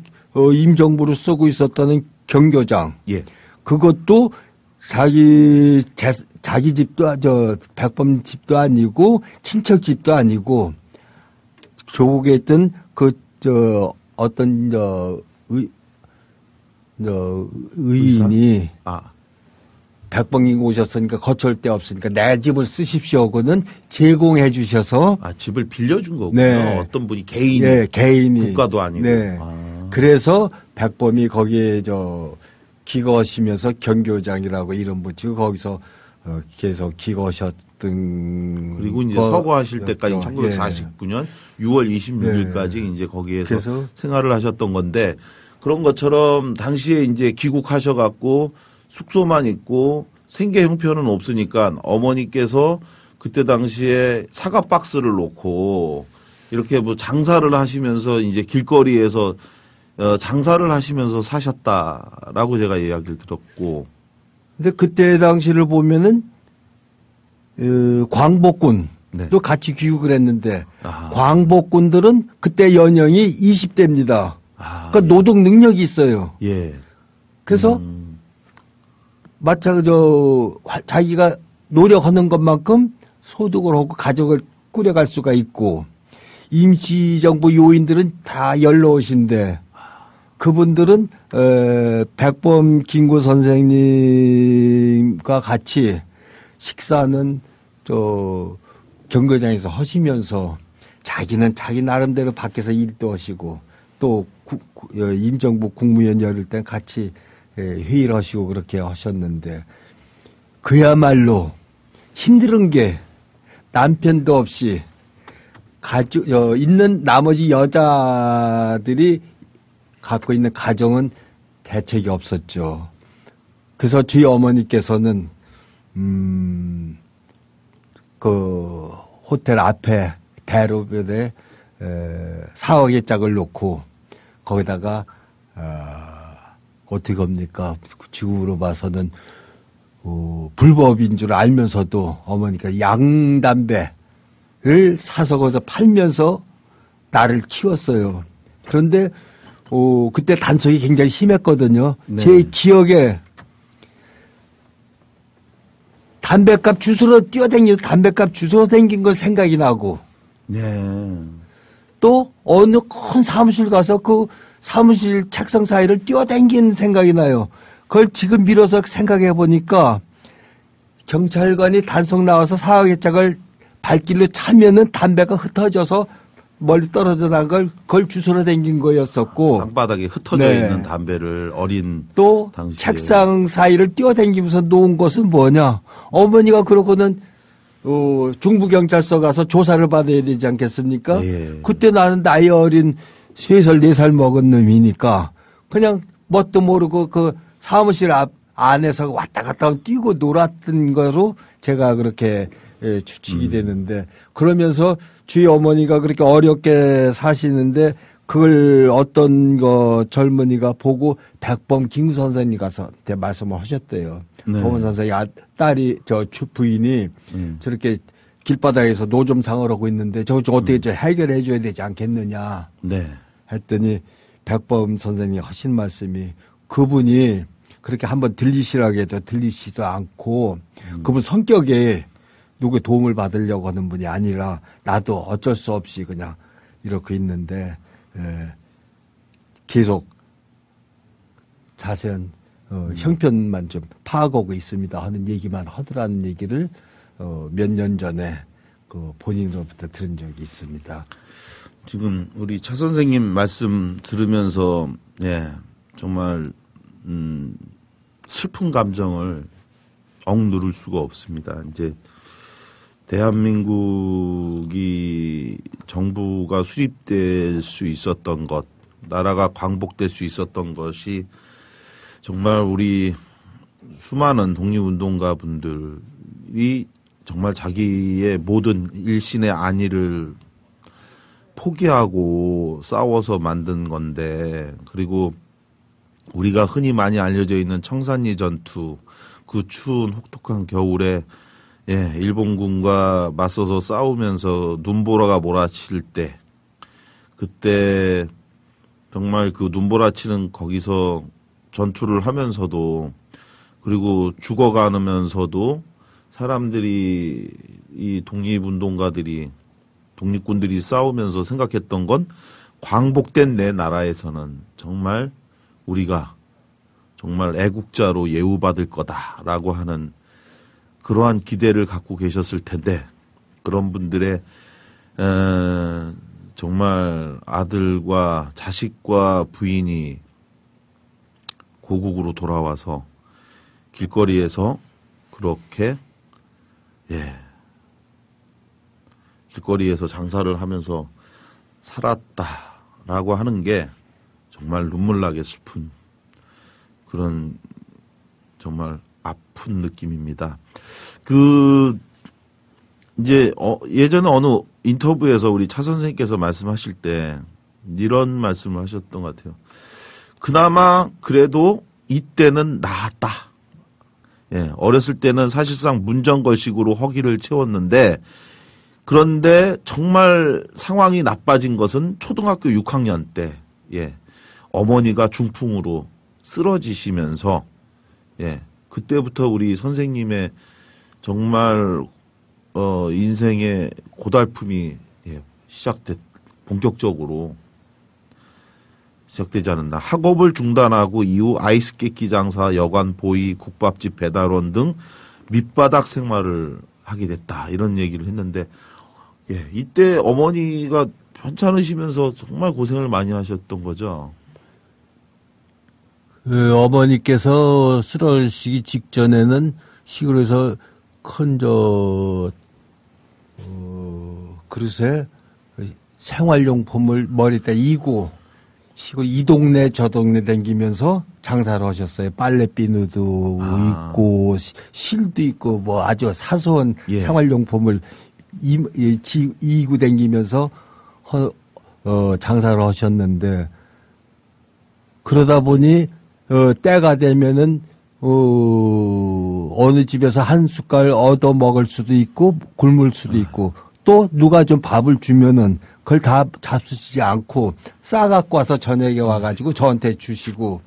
임정부로 쓰고 있었다는 경교장. 예. 그것도 자기 집도 백범 집도 아니고 친척 집도 아니고 조국에 있던 의인이 백범이 오셨으니까 거처할 데 없으니까 내 집을 쓰십시오 하고는 제공해 주셔서 집을 빌려준 거군요. 네. 어떤 분이 개인이. 네, 개인이. 국가도 아니고. 네. 그래서 백범이 거기에 기거하시면서 경교장이라고 이름 붙이고 거기서 계속 기거하셨던. 그리고 이제 서거하실 때까지 1949년 6월 26일까지 이제 거기에서 생활을 하셨던 건데 그런 것처럼 당시에 이제 귀국하셔갖고 숙소만 있고 생계 형편은 없으니까 어머니께서 그때 당시에 사과 박스를 놓고 이렇게 뭐 장사를 하시면서 이제 길거리에서 장사를 하시면서 사셨다라고 제가 이야기를 들었고. 근데 그때 당시를 보면은 광복군도 네. 같이 귀국을 했는데 광복군들은 그때 연령이 20대입니다. 그러니까 노동 능력이 있어요. 예. 그래서 자기가 노력하는 것만큼 소득을 하고 가족을 꾸려갈 수가 있고 임시정부 요인들은 다 연로우신데 그분들은 백범 김구 선생님과 같이 식사는 경교장에서 하시면서 자기는 자기 나름대로 밖에서 일도 하시고 또 임정부 국무위원 열릴 땐 같이 회의를 하시고 그렇게 하셨는데 그야말로 힘든 게 남편도 없이 있는 나머지 여자들이 갖고 있는 가정은 대책이 없었죠. 그래서 저희 어머니께서는 그 호텔 앞에 대로변에 4억의 짝을 놓고 거기다가 어떻게 합니까? 지구로 봐서는 불법인 줄 알면서도 어머니가 양담배를 사서 거기서 팔면서 나를 키웠어요. 그런데 그때 단속이 굉장히 심했거든요. 네. 제 기억에 담배값 주스로 뛰어다니면서 담배값 주스로 생긴 건 생각이 나고 네. 또 어느 큰 사무실 가서 그 사무실 책상 사이를 뛰어다니는 생각이 나요. 그걸 지금 미뤄서 생각해 보니까 경찰관이 단속 나와서 사학의 짝을 발길로 차면은 담배가 흩어져서 멀리 떨어져 나간 그걸 주스러 댕긴 거였었고 땅바닥에 흩어져 있는 담배를 또 당시에. 책상 사이를 뛰어다니면서 놓은 것은 뭐냐. 어머니가 그러고는 중부경찰서 가서 조사를 받아야 되지 않겠습니까? 예. 그때 나는 나이 어린 3살, 4살 먹은 놈이니까 그냥 뭣도 모르고 그 사무실 안에서 왔다 갔다 뛰고 놀았던 거로 제가 그렇게 추측이 되는데 그러면서 주위 어머니가 그렇게 어렵게 사시는데 그걸 어떤 젊은이가 보고 백범 김구 선생님 가서 말씀을 하셨대요. 네. 범원 선생님 딸이 부인이 저렇게 길바닥에서 노점상을 하고 있는데 저거 어떻게 해결해 줘야 되지 않겠느냐. 네. 했더니 백범 선생님이 하신 말씀이 그분이 그렇게 한번 들리시라고 해도 들리지도 않고 그분 성격에 누구의 도움을 받으려고 하는 분이 아니라 나도 어쩔 수 없이 그냥 이렇게 있는데 계속 자세한 형편만 좀 파악하고 있습니다 하는 얘기만 하더라는 얘기를 몇 년 전에 그 본인으로부터 들은 적이 있습니다. 지금 우리 차 선생님 말씀 들으면서 정말 슬픈 감정을 억누를 수가 없습니다. 이제 대한민국이 정부가 수립될 수 있었던 것, 나라가 광복될 수 있었던 것이 정말 우리 수많은 독립운동가 분들이 정말 자기의 모든 일신의 안위를 포기하고 싸워서 만든 건데, 그리고 우리가 흔히 많이 알려져 있는 청산리 전투, 그 추운 혹독한 겨울에 일본군과 맞서서 싸우면서 눈보라가 몰아칠 때, 그때 정말 그 눈보라치는 거기서 전투를 하면서도, 그리고 죽어가면서도 사람들이, 이 독립운동가들이, 독립군들이 싸우면서 생각했던 건 광복된 내 나라에서는 정말 우리가 정말 애국자로 예우받을 거다라고 하는 그러한 기대를 갖고 계셨을 텐데, 그런 분들의 정말 아들과 자식과 부인이 고국으로 돌아와서 길거리에서 그렇게 길거리에서 장사를 하면서 살았다라고 하는 게 정말 눈물나게 슬픈 그런 정말 아픈 느낌입니다. 이제 예전에 어느 인터뷰에서 우리 차 선생님께서 말씀하실 때 이런 말씀을 하셨던 것 같아요. 그나마 그래도 이때는 나았다. 어렸을 때는 사실상 문정걸식으로 허기를 채웠는데, 그런데 정말 상황이 나빠진 것은 초등학교 6학년 때, 어머니가 중풍으로 쓰러지시면서, 그때부터 우리 선생님의 정말, 인생의 고달픔이 본격적으로 시작되지 않았나. 학업을 중단하고 이후 아이스케이크 장사, 여관 보이, 국밥집 배달원 등 밑바닥 생활을 하게 됐다. 이런 얘기를 했는데, 이때 어머니가 편찮으시면서 정말 고생을 많이 하셨던 거죠. 어머니께서 쓰러지기 직전에는 시골에서 큰 그릇에 생활용품을 머리에다 이고 시골 이 동네 저 동네 다니면서 장사를 하셨어요. 빨래 비누도 있고 실도 있고 뭐 아주 사소한 생활용품을 이고 다니면서 장사를 하셨는데, 그러다 보니 때가 되면은 어느 집에서 한 숟갈 얻어 먹을 수도 있고 굶을 수도 있고, 또 누가 좀 밥을 주면은 그걸 다 잡수시지 않고 싸갖고 와서 저녁에 와가지고 저한테 주시고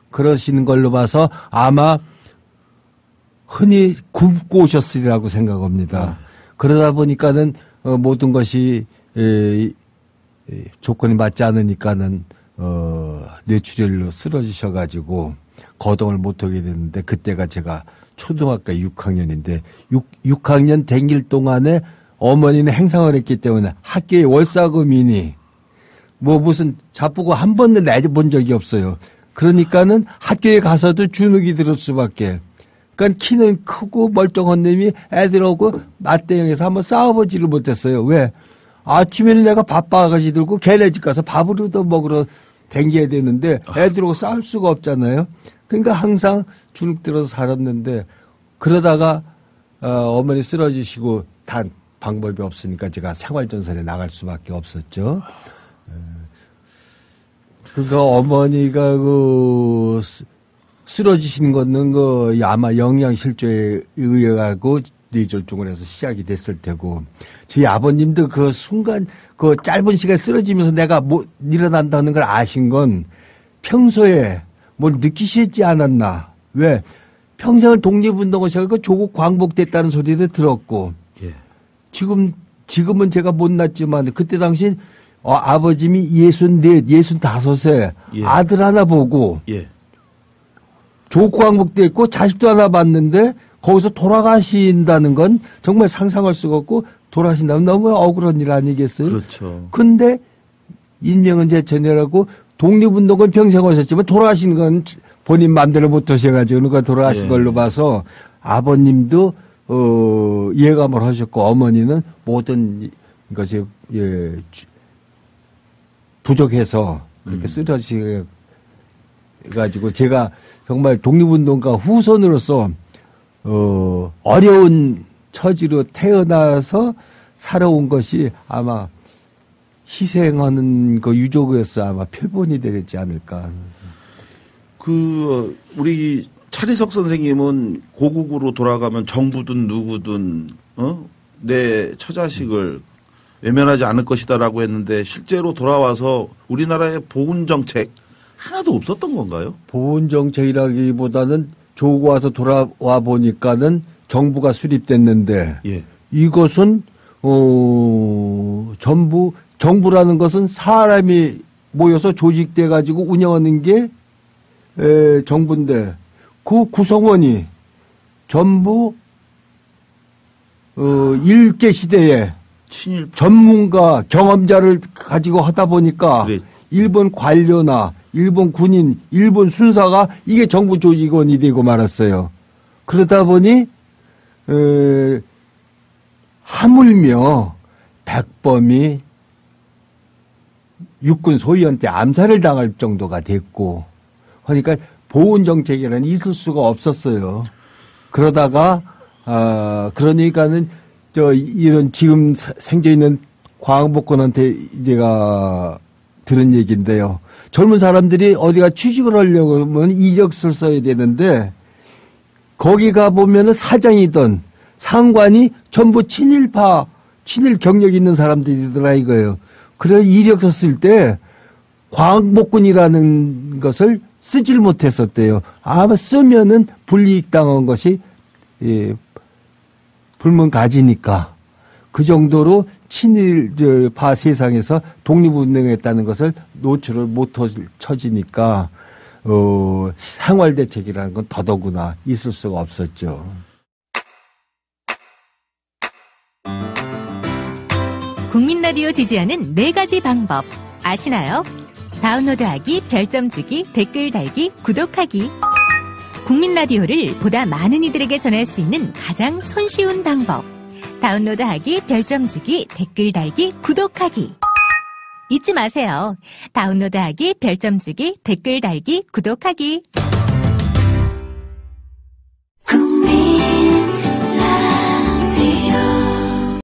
그러시는 걸로 봐서 아마 흔히 굶고 오셨으리라고 생각합니다. 그러다 보니까는 모든 것이 조건이 맞지 않으니까는 뇌출혈로 쓰러지셔가지고 거동을 못하게 됐는데, 그때가 제가 초등학교 6학년인데 6학년 댕길 동안에 어머니는 행상을 했기 때문에 학교에 월사금이니 뭐 무슨 자쁘고 한 번도 내본 적이 없어요. 그러니까는 학교에 가서도 주눅이 들을 수밖에. 그러니까 키는 크고 멀쩡한 놈이 애들하고 맞대응해서 한번 싸워보지를 못했어요. 왜? 아침에는 내가 밥바가지 들고 걔네 집 가서 밥을 얻어 먹으러 댕겨야 되는데 애들하고 싸울 수가 없잖아요. 그러니까 항상 주눅 들어서 살았는데, 그러다가 어머니 쓰러지시고 단 방법이 없으니까 제가 생활전선에 나갈 수밖에 없었죠. 그러니까 어머니가 쓰러지신 거는 아마 영양실조에 의해 가고 뇌졸중을 해서 시작이 됐을 테고, 저희 아버님도 그 순간 그 짧은 시간에 쓰러지면서 내가 못 일어난다는 걸 아신 건 평소에 뭘 느끼시지 않았나. 왜? 평생을 독립운동을 시작하고 조국 광복됐다는 소리도 들었고, 지금은 제가 못났지만 그때 당시 아버님이 64, 65세 아들 하나 보고 조국 광복됐고 자식도 하나 봤는데 거기서 돌아가신다는 건 정말 상상할 수가 없고, 돌아가신다면 너무 억울한 일 아니겠어요? 그렇죠. 근데 인명은 제천이라고 독립운동은 평생 하셨지만 돌아가신 건 본인 마음대로 못 하셔가지고 그러니까 돌아가신 걸로 봐서 아버님도 예감을 하셨고 어머니는 모든 것이 부족해서 그렇게 쓰러지 가지고 제가 정말 독립운동가 후손으로서 어려운 처지로 태어나서 살아온 것이 아마 희생하는 그 유족에서 아마 표본이 되지 않을까. 우리 차리석 선생님은 고국으로 돌아가면 정부든 누구든 내 처자식을 외면하지 않을 것이다라고 했는데 실제로 돌아와서 우리나라의 보훈 정책 하나도 없었던 건가요? 보훈 정책이라기보다는 조고 와서 돌아와 보니까는 정부가 수립됐는데 예. 이것은 전부 정부라는 것은 사람이 모여서 조직돼 가지고 운영하는 게 정부인데 그 구성원이 전부 일제 시대에 친일 전문가 경험자를 가지고 하다 보니까 그래. 일본 관료나 일본 군인, 일본 순사가 이게 정부 조직원이 되고 말았어요. 그러다 보니 하물며 백범이 육군 소위원 때 암살을 당할 정도가 됐고 그러니까 보훈 정책이라는 있을 수가 없었어요. 그러다가 그러니까는 이런 지금 생겨 있는 광복군한테 제가 들은 얘기인데요. 젊은 사람들이 어디가 취직을 하려고 하면 이력서를 써야 되는데 거기 가 보면은 사장이든 상관이 전부 친일파, 친일 경력 있는 사람들이더라 이거예요. 그래서 이력서 쓸 때 광복군이라는 것을 쓰질 못했었대요. 아마 쓰면은 불이익 당한 것이 불문가지니까 그 정도로 친일파 세상에서 독립운동했다는 것을 노출을 못 쳐지니까 생활대책이라는 건 더더구나 있을 수가 없었죠. 국민라디오 지지하는 4가지 방법 아시나요? 다운로드하기, 별점 주기, 댓글 달기, 구독하기. 국민라디오를 보다 많은 이들에게 전할 수 있는 가장 손쉬운 방법. 다운로드하기, 별점 주기, 댓글 달기, 구독하기. 잊지 마세요. 다운로드하기, 별점 주기, 댓글 달기, 구독하기.